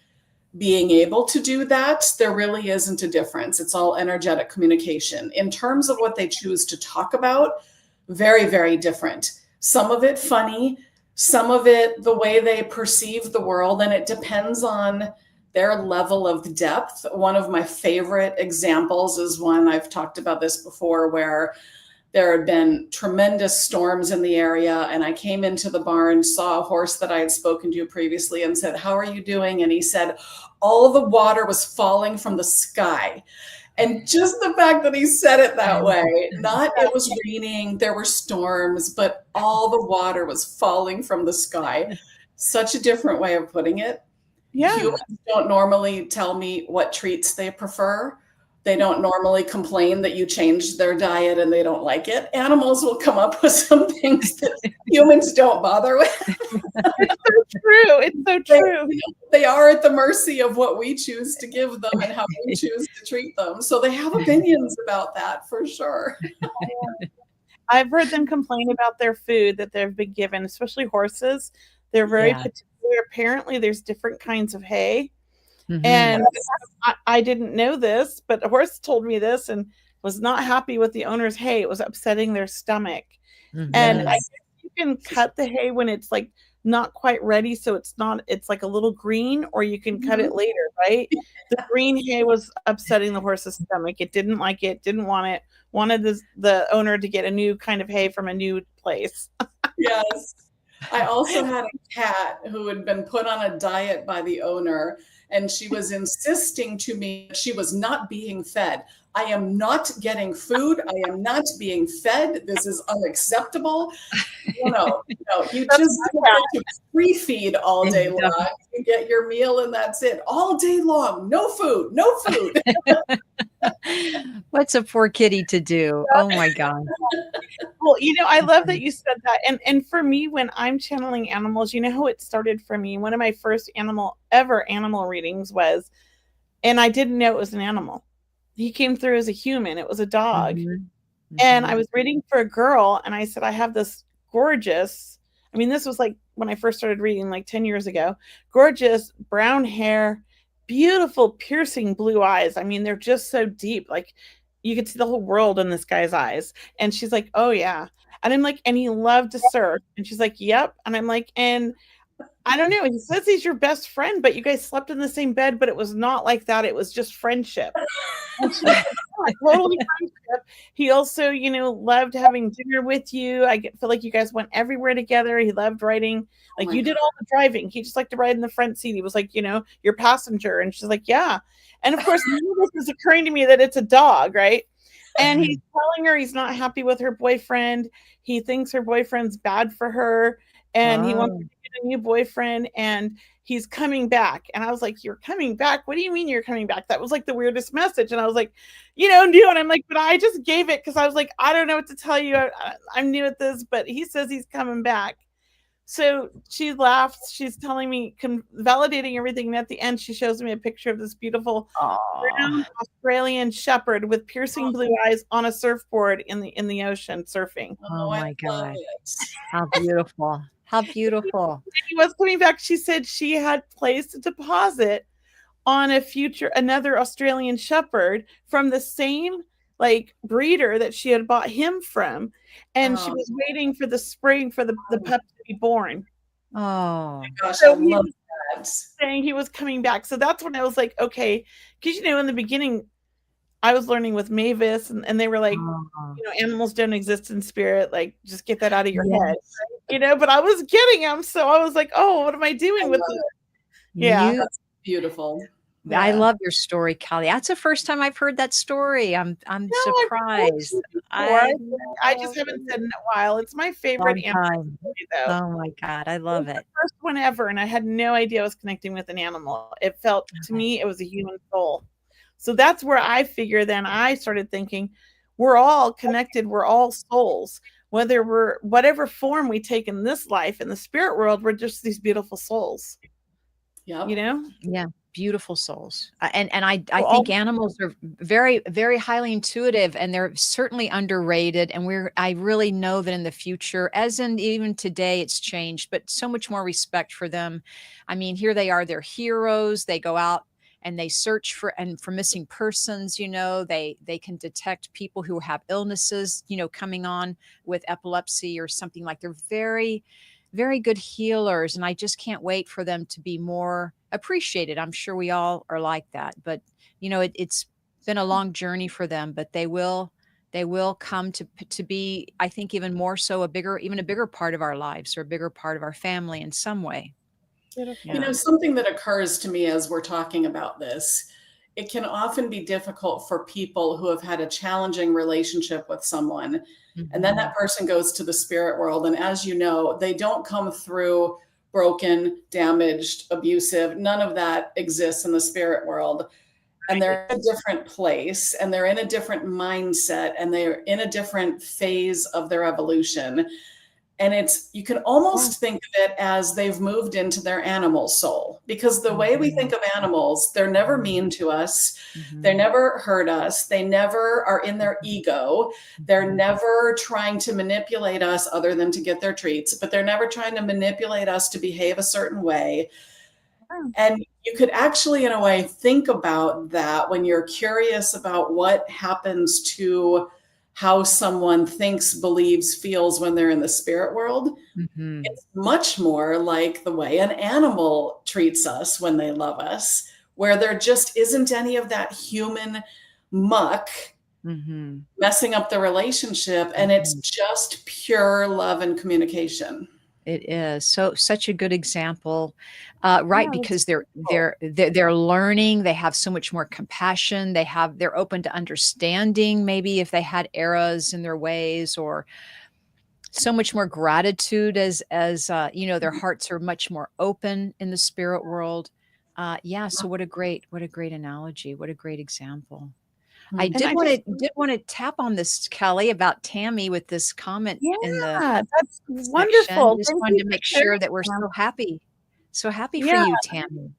being able to do that, there really isn't a difference. It's all energetic communication. In terms of what they choose to talk about, very, very different. Some of it funny, some of it the way they perceive the world, and it depends on their level of depth. One of my favorite examples is one, I've talked about this before, where there had been tremendous storms in the area, and I came into the barn, saw a horse that I had spoken to previously and said, how are you doing? And he said, all the water was falling from the sky. And just the fact that he said it that way, not it was raining, there were storms, but all the water was falling from the sky. Such a different way of putting it. Yeah. Humans don't normally tell me what treats they prefer. They don't normally complain that you changed their diet and they don't like it. Animals will come up with some things that humans don't bother with. It's so true. It's so true. They are at the mercy of what we choose to give them and how we choose to treat them. So they have opinions about that for sure. I've heard them complain about their food that they've been given, especially horses. They're very particular apparently there's different kinds of hay. Mhm. And I didn't know this, but the horse told me this and was not happy with the owner's hay. It was upsetting their stomach. And I Yes. guess you can cut the hay when it's like not quite ready, so it's like a little green, or you can cut it later, right? The green hay was upsetting the horse's stomach. It didn't like it, didn't want it, wanted the owner to get a new kind of hay from a new place. Yes. I also had a cat who had been put on a diet by the owner, and she was insisting to me that she was not being fed. I am not getting food. I am not being fed. This is unacceptable. No, you just get to free feed all day long. You get your meal and that's it. All day long. No food, no food. What's a poor kitty to do? Oh my God. Well, I love that you said that. And for me, when I'm channeling animals, you know how it started for me? One of my first animal readings was, and I didn't know it was an animal. He came through as a human. It was a dog. And I was reading for a girl, and I said, I have this gorgeous, this was like when I first started reading, like 10 years ago, gorgeous brown hair, beautiful piercing blue eyes. They're just so deep. Like you could see the whole world in this guy's eyes. And she's like, oh yeah. And I'm like, and he loved to surf. And she's like, yep. And I'm like, and I don't know. He says he's your best friend, but you guys slept in the same bed, but it was not like that. It was just friendship. Totally friendship. He also, loved having dinner with you. Feel like you guys went everywhere together. He loved riding. Like you did all the driving. He just liked to ride in the front seat. He was like, your passenger. And she's like, yeah. And of course, none of this is occurring to me that it's a dog, right? And he's telling her he's not happy with her boyfriend. He thinks her boyfriend's bad for her. And he wants to get a new boyfriend, and he's coming back. And I was like, you're coming back? What do you mean you're coming back? That was like the weirdest message. And I was like, new. And I'm like, but I just gave it because I was like, I don't know what to tell you. I'm new at this, but he says he's coming back. So she laughs. She's telling me, validating everything. And at the end, she shows me a picture of this beautiful brown Australian shepherd with piercing blue eyes on a surfboard in the ocean surfing. Oh my God. How beautiful. How beautiful. He was coming back. She said she had placed a deposit on another Australian shepherd from the same breeder that she had bought him from. And she was waiting for the spring for the pup to be born. Oh my gosh, so I love that. Saying he was coming back. So that's when I was like, okay, because in the beginning I was learning with Mavis, and they were like, animals don't exist in spirit. Like, just get that out of your head, right? But I was getting them. So I was like, oh, what am I doing with this? Yeah. That's beautiful. Yeah. I love your story, Kelly. That's the first time I've heard that story. I'm surprised. I just haven't said it in a while. It's my favorite animal story, though. Oh my God, I love it. The first one ever, and I had no idea I was connecting with an animal. It felt to me it was a human soul. So that's where I figure. Then I started thinking, we're all connected. We're all souls. Whatever form we take in this life, in the spirit world, we're just these beautiful souls. Yeah. Yeah. Beautiful souls. And I think animals are very, very highly intuitive, and they're certainly underrated. And I really know that in the future, as in even today, it's changed, but so much more respect for them. Here they are, they're heroes. They go out and they search for missing persons. They can detect people who have illnesses, coming on with epilepsy or something. Like, they're very, very good healers. And I just can't wait for them to be more appreciated. I'm sure we all are like that, but it's been a long journey for them, but they will come to be, I think, even more so even a bigger part of our lives, or a bigger part of our family in some way. Something that occurs to me as we're talking about this, it can often be difficult for people who have had a challenging relationship with someone. And then that person goes to the spirit world. And as you know, they don't come through broken, damaged, abusive. None of that exists in the spirit world. And they're in a different place, and they're in a different mindset, and they're in a different phase of their evolution. And you can almost think of it as they've moved into their animal soul. because the way we think of animals, they're never mean to us. They never hurt us. They never are in their ego. They're never trying to manipulate us other than to get their treats, but they're never trying to manipulate us to behave a certain way. And you could actually, in a way, think about that when you're curious about what happens to how someone thinks, believes, feels when they're in the spirit world. It's much more like the way an animal treats us when they love us, where there just isn't any of that human muck messing up the relationship. And it's just pure love and communication. It is such a good example, right? Because they're learning. They have so much more compassion. They're open to understanding. Maybe if they had errors in their ways, or so much more gratitude as their hearts are much more open in the spirit world. So what a great analogy. What a great example. I did want to tap on this, Kelly, about Tammy with this comment in the that's wonderful. Just wanted to make sure that we're so happy for you, Tammy.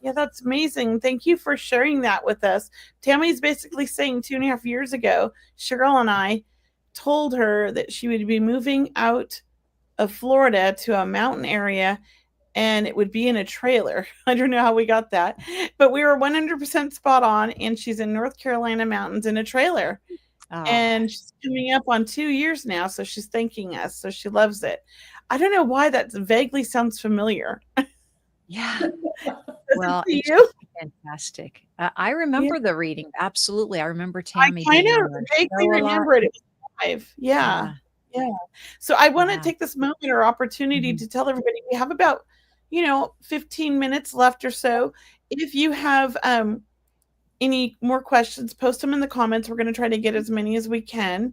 Yeah, that's amazing. Thank you for sharing that with us. Tammy's basically saying 2.5 years ago, Cheryl and I told her that she would be moving out of Florida to a mountain area, and it would be in a trailer. I don't know how we got that, but we were 100% spot on. And she's in North Carolina mountains in a trailer. And she's coming up on 2 years now. So she's thanking us. So she loves it. I don't know why that vaguely sounds familiar. Yeah. Well, it's fantastic. I remember the reading. Absolutely. I remember Tammy. I kind of vaguely remember it. It was live. Yeah. So I want to take this moment or opportunity to tell everybody we have about 15 minutes left or so. If you have any more questions, post them in the comments. We're going to try to get as many as we can.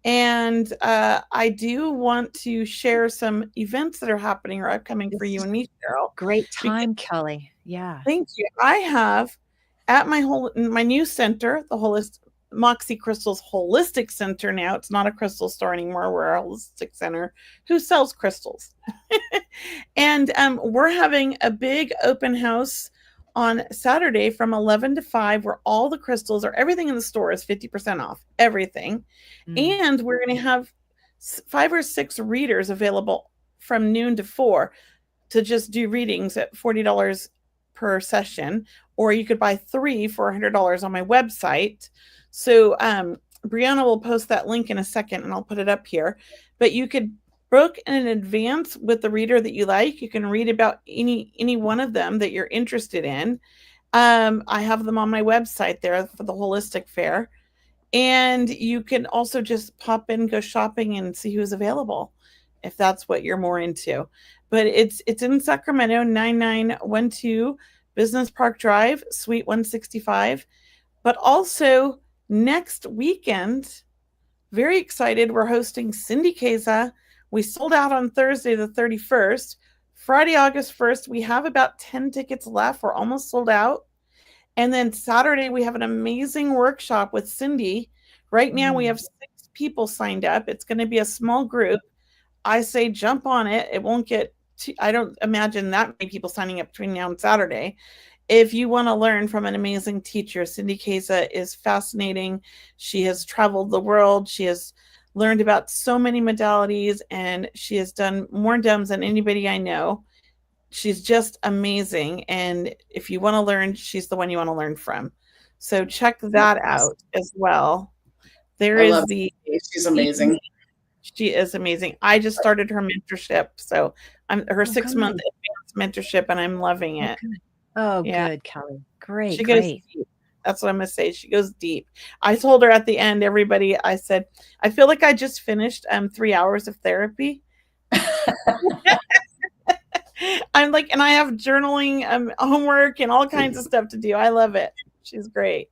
And I do want to share some events that are happening or upcoming for you and me, Cheryl. Great time, Kelly. Yeah. Thank you. I have at my new center, the Moxie Crystals Holistic Center. Now it's not a crystal store anymore. We're a holistic center who sells crystals. And we're having a big open house on Saturday from 11 to 5, where all the crystals or everything in the store is 50% off everything. And we're going to have 5 or 6 readers available from noon to 4 to just do readings at $40 per session, or you could buy 3 for $100 on my website. So Brianna will post that link in a second, and I'll put it up here. But you could book in advance with the reader that you like. You can read about any one of them that you're interested in. I have them on my website there for the Holistic Fair. And you can also just pop in, go shopping, and see who's available if that's what you're more into. But it's in Sacramento, 9912 Business Park Drive, Suite 165. But also next weekend, very excited, we're hosting Cindy Keza. We sold out on Thursday, the 31st. Friday, August 1st, we have about 10 tickets left. We're almost sold out. And then Saturday, we have an amazing workshop with Cindy. Right now, we have 6 people signed up. It's going to be a small group. I say jump on it. It won't get I don't imagine that many people signing up between now and Saturday. If you want to learn from an amazing teacher, Cindy Keza is fascinating. She has traveled the world. She has learned about so many modalities, and she has done more DEMS than anybody I know. She's just amazing. And if you want to learn, she's the one you want to learn from. So check that out as well. She's amazing. She is amazing. I just started her mentorship. So I'm her 6-month advanced mentorship, and I'm loving it. Good, Kelly. Great. She goes deep. That's what I'm going to say. She goes deep. I told her at the end, everybody, I said, I feel like I just finished 3 hours of therapy. I'm like, and I have journaling, homework, and all kinds of stuff to do. I love it. She's great.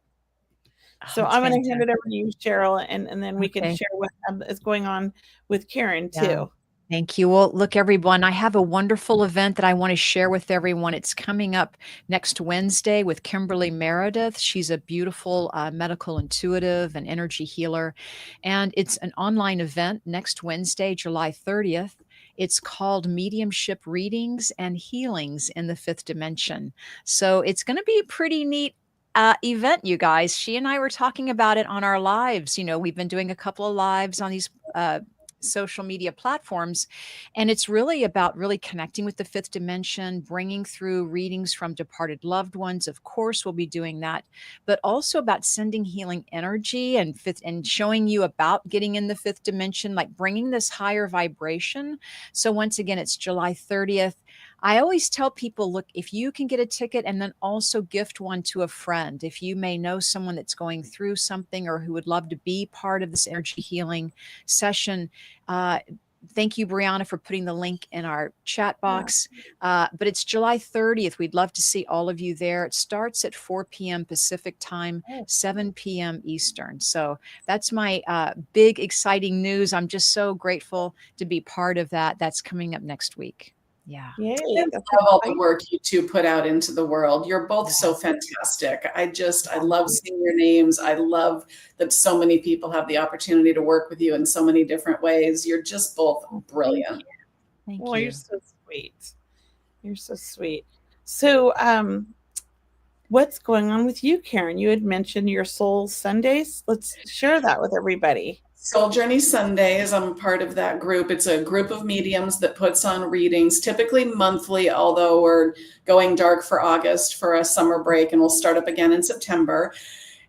So I'm going to hand it over to you, Cheryl, and then we can share what is going on with Karen too. Thank you. Well, look, everyone, I have a wonderful event that I want to share with everyone. It's coming up next Wednesday with Kimberly Meredith. She's a beautiful medical intuitive and energy healer. And it's an online event next Wednesday, July 30th. It's called Mediumship Readings and Healings in the Fifth Dimension. So it's going to be a pretty neat event, you guys. She and I were talking about it on our lives. We've been doing a couple of lives on these social media platforms, and it's really about really connecting with the fifth dimension, bringing through readings from departed loved ones. Of course, we'll be doing that, but also about sending healing energy and showing you about getting in the fifth dimension, like bringing this higher vibration. So once again, it's July 30th. I always tell people, look, if you can get a ticket and then also gift one to a friend, if you may know someone that's going through something or who would love to be part of this energy healing session. Thank you, Brianna, for putting the link in our chat box. But it's July 30th. We'd love to see all of you there. It starts at 4 p.m. Pacific time, 7 p.m. Eastern. So that's my big, exciting news. I'm just so grateful to be part of that. That's coming up next week. Yeah. Yay. I love all the work you two put out into the world. You're both so fantastic. I love seeing your names. I love that so many people have the opportunity to work with you in so many different ways. You're just both brilliant. Thank Well, you. you're so sweet. You're so sweet. So, what's going on with you, Karen? You had mentioned your Soul Sundays. Let's share that with everybody. Soul Journey Sundays, I'm part of that group. It's a group of mediums that puts on readings, typically monthly, although we're going dark for August for a summer break, and we'll start up again in September.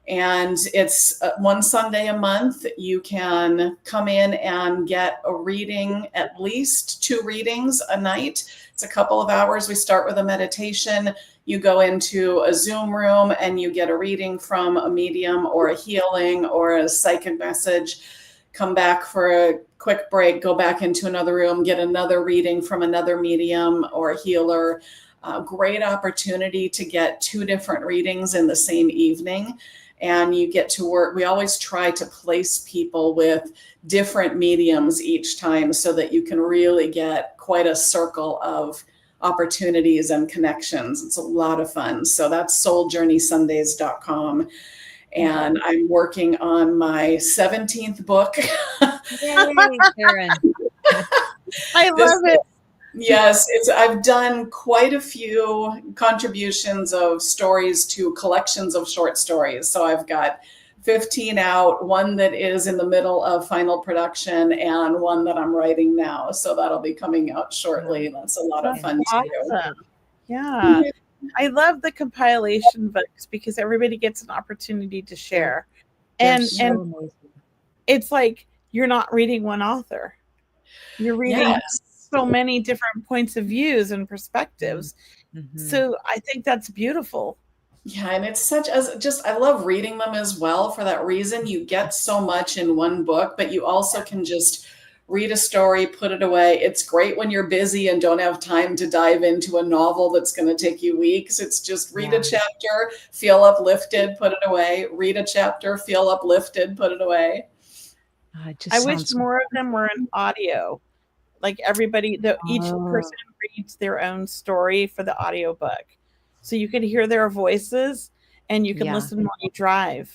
And it's one Sunday a month. You can come in and get a reading, at least 2 readings a night. It's a couple of hours. We start with a meditation. You go into a Zoom room and you get a reading from a medium or a healing or a psychic message. Come back for a quick break, go back into another room, get another reading from another medium or a healer. Great opportunity to get 2 different readings in the same evening. And you get to work. We always try to place people with different mediums each time so that you can really get quite a circle of opportunities and connections. It's a lot of fun. So that's souljourneysundays.com. And I'm working on my 17th book. Yay, Karen. I love it. Yes, I've done quite a few contributions of stories to collections of short stories. So I've got 15 out, one that is in the middle of final production, and one that I'm writing now. So that'll be coming out shortly. That's a lot of fun to do. Yeah. I love the compilation books because everybody gets an opportunity to share. And it's like you're not reading one author. You're reading so many different points of views and perspectives. So I think that's beautiful. Yeah, and it's I love reading them as well for that reason. You get so much in one book, but you also can just read a story, put it away. It's great when you're busy and don't have time to dive into a novel that's going to take you weeks. It's just read a chapter, feel uplifted, put it away. Read a chapter, feel uplifted, put it away. I wish more of them were in audio. Like everybody, each person reads their own story for the audiobook. So you can hear their voices and you can listen while you drive.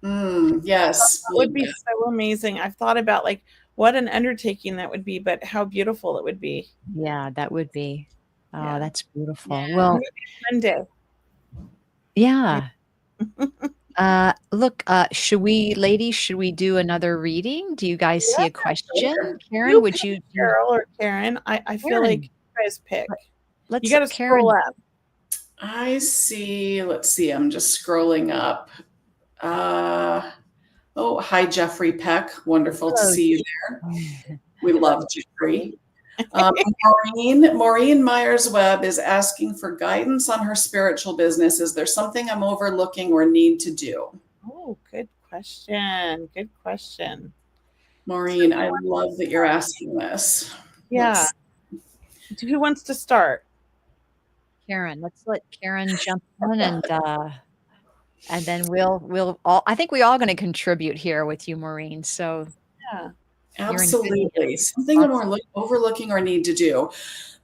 Yes. That would be so amazing. I've thought about like what an undertaking that would be, but how beautiful it would be. Yeah, that would be. Oh, that's beautiful. Yeah. Well, Monday. Yeah. Look, should we do another reading? Do you guys see a question? Karen, would you? Carol or Karen? I feel like you guys pick. You got to scroll up. I see. Let's see. I'm just scrolling up. Hi, Jeffrey Peck. Wonderful to see you there. We love Jeffrey. Maureen Myers-Webb is asking for guidance on her spiritual business. Is there something I'm overlooking or need to do? Oh, good question. Good question. Maureen, I love that you're asking this. Yeah. Who wants to start? Karen, let's let Karen jump in and then we'll all, I think we all going to contribute here with you, Maureen. So yeah. Absolutely. Something I'm overlooking or need to do.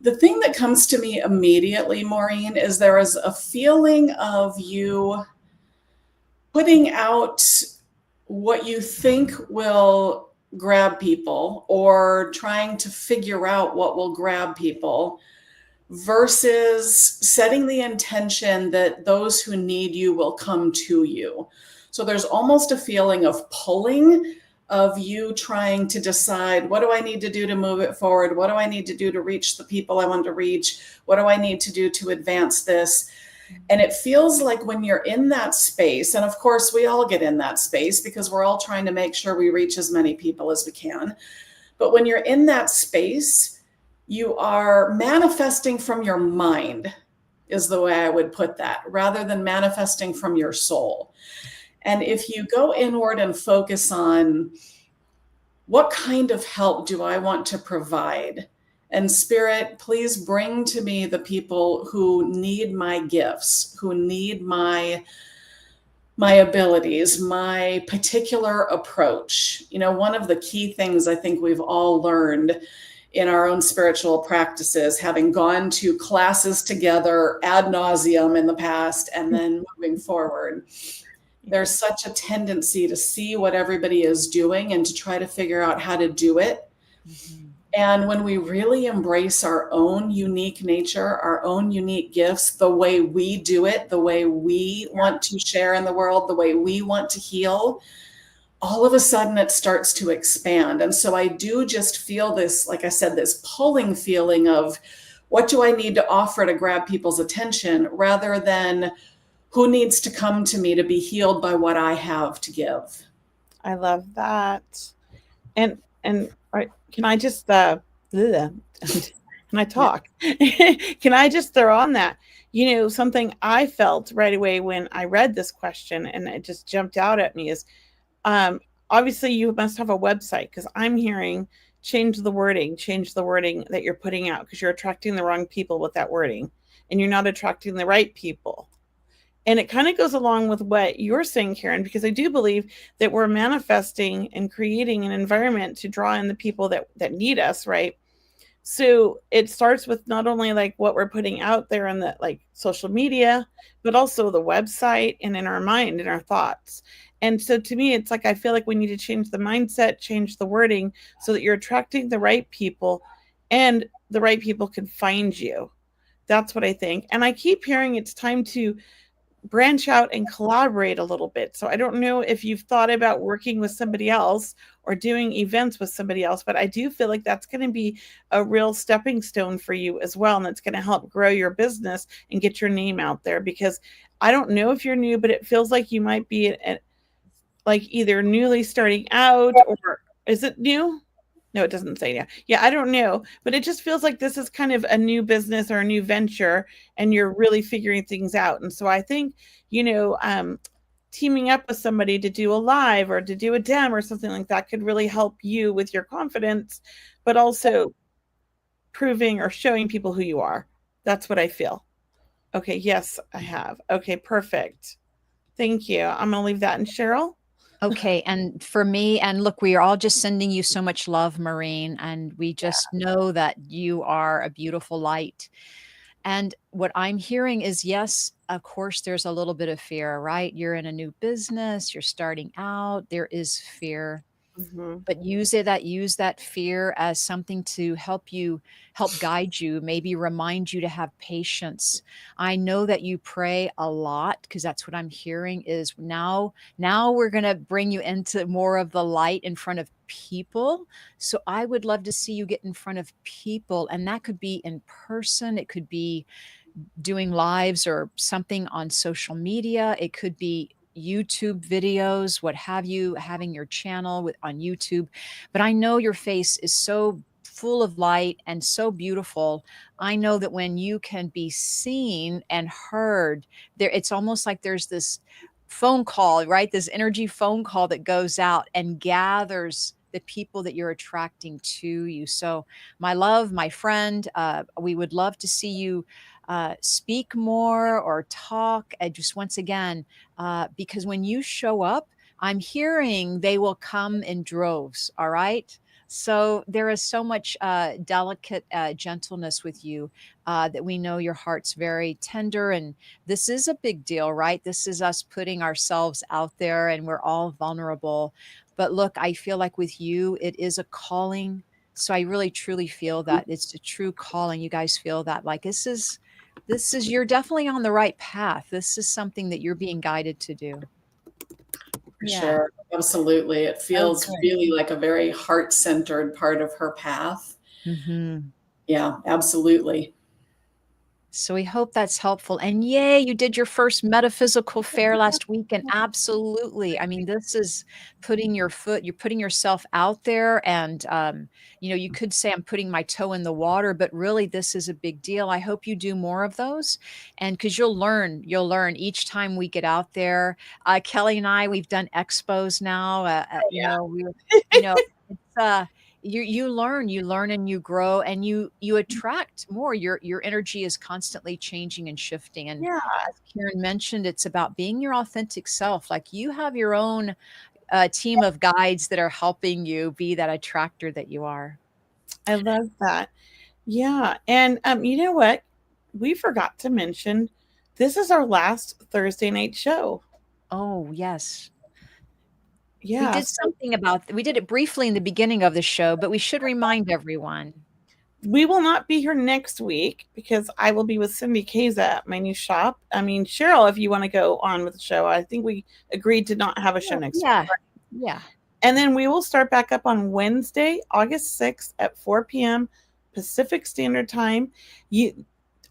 The thing that comes to me immediately, Maureen, is there is a feeling of you putting out what you think will grab people or trying to figure out what will grab people versus setting the intention that those who need you will come to you. So there's almost a feeling of pulling, of you trying to decide, what do I need to do to move it forward? What do I need to do to reach the people I want to reach? What do I need to do to advance this? And it feels like when you're in that space, and of course we all get in that space because we're all trying to make sure we reach as many people as we can. But when you're in that space, you are manifesting from your mind, is the way I would put that, rather than manifesting from your soul. And if you go inward and focus on what kind of help do I want to provide? And Spirit, please bring to me the people who need my gifts, who need my abilities, my particular approach. You know, one of the key things I think we've all learned in our own spiritual practices, having gone to classes together ad nauseum in the past and then moving forward, there's such a tendency to see what everybody is doing and to try to figure out how to do it. Mm-hmm. And when we really embrace our own unique nature, our own unique gifts, the way we do it, the way we want to share in the world, the way we want to heal, all of a sudden it starts to expand. And so I do just feel this, like I said, this pulling feeling of what do I need to offer to grab people's attention rather than who needs to come to me to be healed by what I have to give. I love that. And can I just can I talk? Can I just throw on that? You know, something I felt right away when I read this question and it just jumped out at me is obviously you must have a website, because I'm hearing change the wording that you're putting out, because you're attracting the wrong people with that wording and you're not attracting the right people. And it kind of goes along with what you're saying, Karen, because I do believe that we're manifesting and creating an environment to draw in the people that need us, right? So it starts with not only like what we're putting out there on the like social media, but also the website and in our mind and our thoughts. And so to me, it's like, I feel like we need to change the mindset, change the wording so that you're attracting the right people and the right people can find you. That's what I think. And I keep hearing it's time to branch out and collaborate a little bit. So I don't know if you've thought about working with somebody else or doing events with somebody else, but I do feel like that's going to be a real stepping stone for you as well. And it's going to help grow your business and get your name out there, because I don't know if you're new, but it feels like you might be like either newly starting out, or is it new? No, it doesn't say. Yeah, I don't know. But it just feels like this is kind of a new business or a new venture and you're really figuring things out. And so I think, you know, teaming up with somebody to do a live or to do a dem or something like that could really help you with your confidence, but also proving or showing people who you are. That's what I feel. Okay. Yes, I have. Okay, perfect. Thank you. I'm going to leave that in Cheryl. Okay. And for me, and look, we are all just sending you so much love, Maureen, and we just know that you are a beautiful light. And what I'm hearing is, yes, of course, there's a little bit of fear, right? You're in a new business, you're starting out, there is fear. Mm-hmm. But use that fear as something to help guide you, maybe remind you to have patience. I know that you pray a lot, because that's what I'm hearing is now we're going to bring you into more of the light in front of people. So I would love to see you get in front of people, and that could be in person. It could be doing lives or something on social media. It could be YouTube videos, what have you, having your channel on YouTube. But I know your face is so full of light and so beautiful. I know that when you can be seen and heard, it's almost like there's this phone call, right? This energy phone call that goes out and gathers the people that you're attracting to you. So my love, my friend, we would love to see you speak more or talk. Just once again, because when you show up, I'm hearing they will come in droves. All right. So there is so much delicate gentleness with you that we know your heart's very tender. And this is a big deal, right? This is us putting ourselves out there, and we're all vulnerable. But look, I feel like with you, it is a calling. So I really truly feel that it's a true calling. You guys feel that like this is you're definitely on the right path. This is something that you're being guided to do. For sure. Absolutely. It feels really like a very heart-centered part of her path. Yeah, absolutely. So we hope that's helpful. And yay, you did your first metaphysical fair last week. And absolutely. I mean, this is you're putting yourself out there. And, you could say I'm putting my toe in the water, but really this is a big deal. I hope you do more of those. And because you'll learn each time we get out there. Kelly and we've done expos now. It's, you learn and you grow and you attract more. Your energy is constantly changing and shifting. And as Karen mentioned, it's about being your authentic self. Like you have your own team of guides that are helping you be that attractor that you are. I love that. Yeah. And you know what? We forgot to mention this is our last Thursday night show. Oh, yes. Yeah. We did it briefly in the beginning of the show, but we should remind everyone. We will not be here next week because I will be with Cindy Keza at my new shop. I mean, Cheryl, if you want to go on with the show, I think we agreed to not have a show next week. Yeah. And then we will start back up on Wednesday, August 6th at 4 p.m. Pacific Standard Time.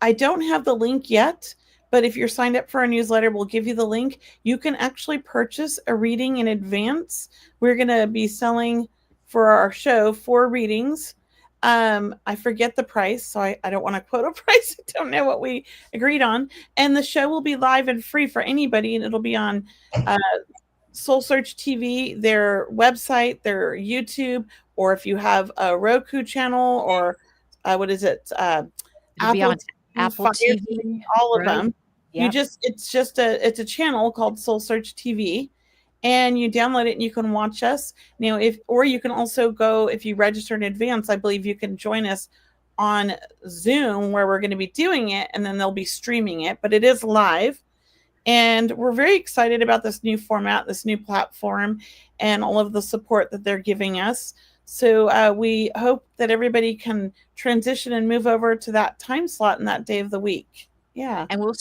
I don't have the link yet, but if you're signed up for our newsletter, we'll give you the link. You can actually purchase a reading in advance. We're going to be selling for our show 4 readings. I forget the price, so I don't want to quote a price. I don't know what we agreed on. And the show will be live and free for anybody, and it'll be on Soul Search TV, their website, their YouTube, or if you have a Roku channel or what is it? Apple TV, all of them. Yep. It's a channel called Soul Search TV, and you download it and you can watch us. Or you can also go, if you register in advance, I believe you can join us on Zoom where we're going to be doing it, and then they'll be streaming it, but it is live. And we're very excited about this new format, this new platform, and all of the support that they're giving us. So we hope that everybody can transition and move over to that time slot in that day of the week. Yeah. And we'll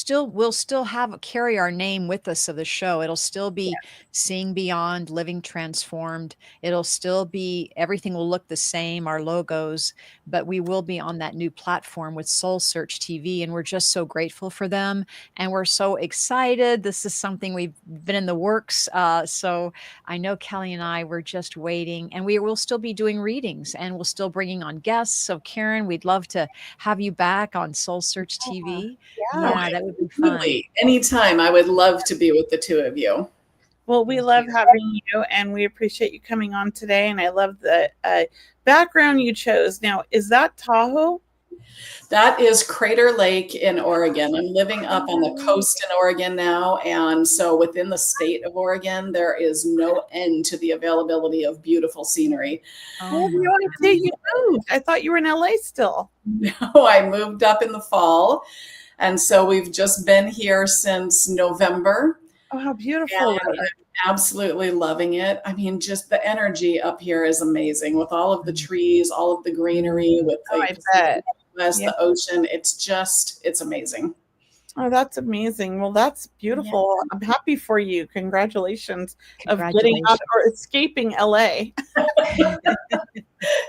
still carry our name with us of the show. It'll still be Seeing Beyond, Living Transformed. It'll still be, everything will look the same, our logos, but we will be on that new platform with Soul Search TV. And we're just so grateful for them. And we're so excited. This is something we've been in the works. So I know Kelly and we're just waiting, and we will still be doing readings, and we'll still bringing on guests. So Karen, we'd love to have you back on Soul Search TV. Yeah, that would be fun. Anytime. I would love to be with the two of you. Well, we love having you, and we appreciate you coming on today. And I love the background you chose. Now, is that Tahoe? That is Crater Lake in Oregon. I'm living up on the coast in Oregon now. And so within the state of Oregon, there is no end to the availability of beautiful scenery. Oh, you want to say you moved? I thought you were in LA still. No, I moved up in the fall. And so we've just been here since November. Oh, how beautiful. And I'm absolutely loving it. I mean, just the energy up here is amazing with all of the trees, all of the greenery, with the ocean. It's amazing. Oh, that's amazing. Well, that's beautiful. Yeah. I'm happy for you. Congratulations of getting out or escaping LA.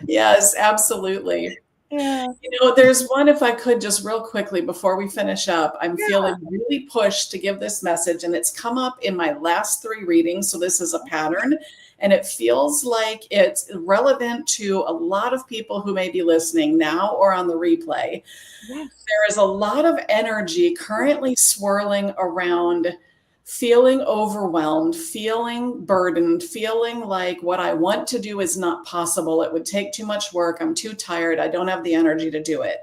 Yes, absolutely. Yeah. There's one, if I could just real quickly before we finish up, I'm feeling really pushed to give this message, and it's come up in my last 3 readings. So this is a pattern, and it feels like it's relevant to a lot of people who may be listening now or on the replay. Yes. There is a lot of energy currently swirling around feeling overwhelmed, feeling burdened, feeling like what I want to do is not possible. It would take too much work. I'm too tired. I don't have the energy to do it.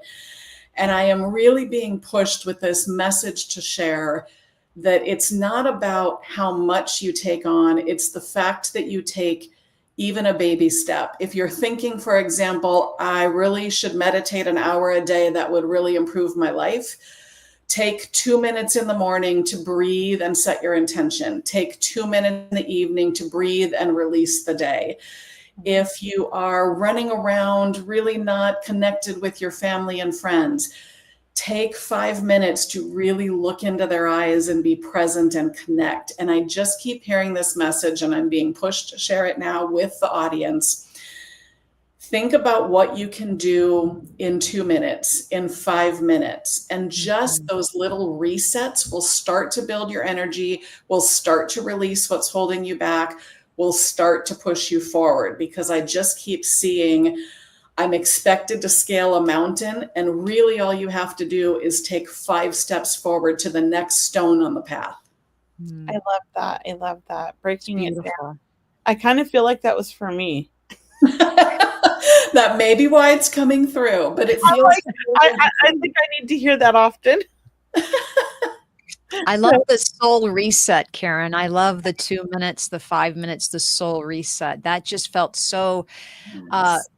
And I am really being pushed with this message to share that it's not about how much you take on. It's the fact that you take even a baby step. If you're thinking, for example, I really should meditate an hour a day, that would really improve my life. Take 2 minutes in the morning to breathe and set your intention. Take 2 minutes in the evening to breathe and release the day. If you are running around really not connected with your family and friends, take 5 minutes to really look into their eyes and be present and connect. And I just keep hearing this message, and I'm being pushed to share it now with the audience. Think about what you can do in 2 minutes, in 5 minutes, and just those little resets will start to build your energy, will start to release what's holding you back, will start to push you forward, because I just keep seeing I'm expected to scale a mountain, and really all you have to do is take 5 steps forward to the next stone on the path. I love that. I love that. Breaking it down. I kind of feel like that was for me. That may be why it's coming through, but it feels I think I need to hear that often. I love the soul reset, Karen. I love the 2 minutes, the 5 minutes, the soul reset. That just felt so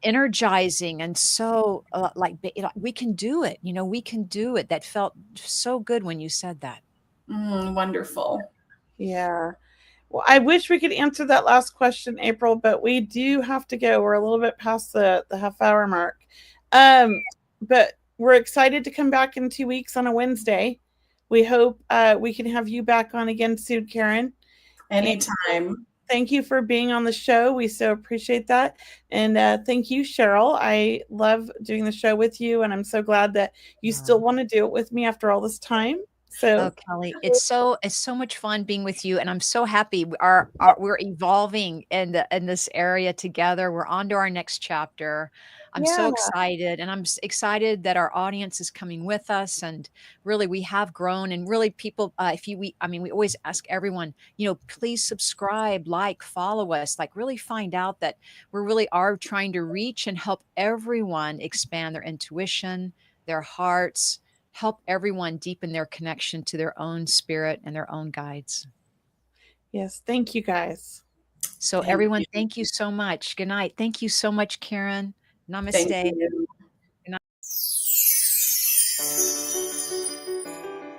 energizing and so like we can do it. You know, we can do it. That felt so good when you said that. Wonderful. Yeah. Well, I wish we could answer that last question, April, but we do have to go. We're a little bit past the half-hour mark. But we're excited to come back in 2 weeks on a Wednesday. We hope we can have you back on again soon, Karen. Anytime. And thank you for being on the show. We so appreciate that. And thank you, Cheryl. I love doing the show with you, and I'm so glad that you still want to do it with me after all this time. So, Kelly, it's so much fun being with you, and I'm so happy we're evolving in this area together. We're on to our next chapter. I'm so excited, and I'm excited that our audience is coming with us, and really we have grown. And really, people, we always ask everyone, please subscribe, like, follow us, like really find out that we really are trying to reach and help everyone expand their intuition, their hearts. Help everyone deepen their connection to their own spirit and their own guides. Yes. Thank you, guys. So everyone, thank you so much. Good night. Thank you so much, Karen. Namaste. Thank you. Good night.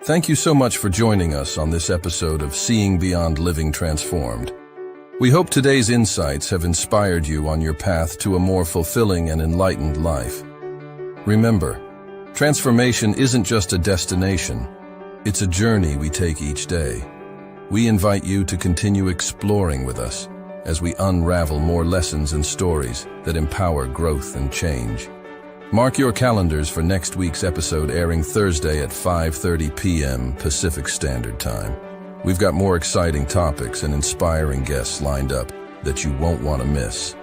Thank you so much for joining us on this episode of Seeing Beyond Living Transformed. We hope today's insights have inspired you on your path to a more fulfilling and enlightened life. Remember, transformation isn't just a destination, it's a journey we take each day. We invite you to continue exploring with us as we unravel more lessons and stories that empower growth and change. Mark your calendars for next week's episode, airing Thursday at 5:30 p.m. Pacific Standard Time. We've got more exciting topics and inspiring guests lined up that you won't want to miss.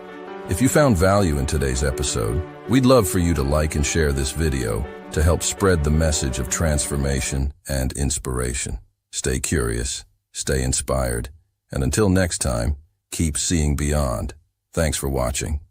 If you found value in today's episode, we'd love for you to like and share this video to help spread the message of transformation and inspiration. Stay curious, stay inspired, and until next time, keep seeing beyond. Thanks for watching.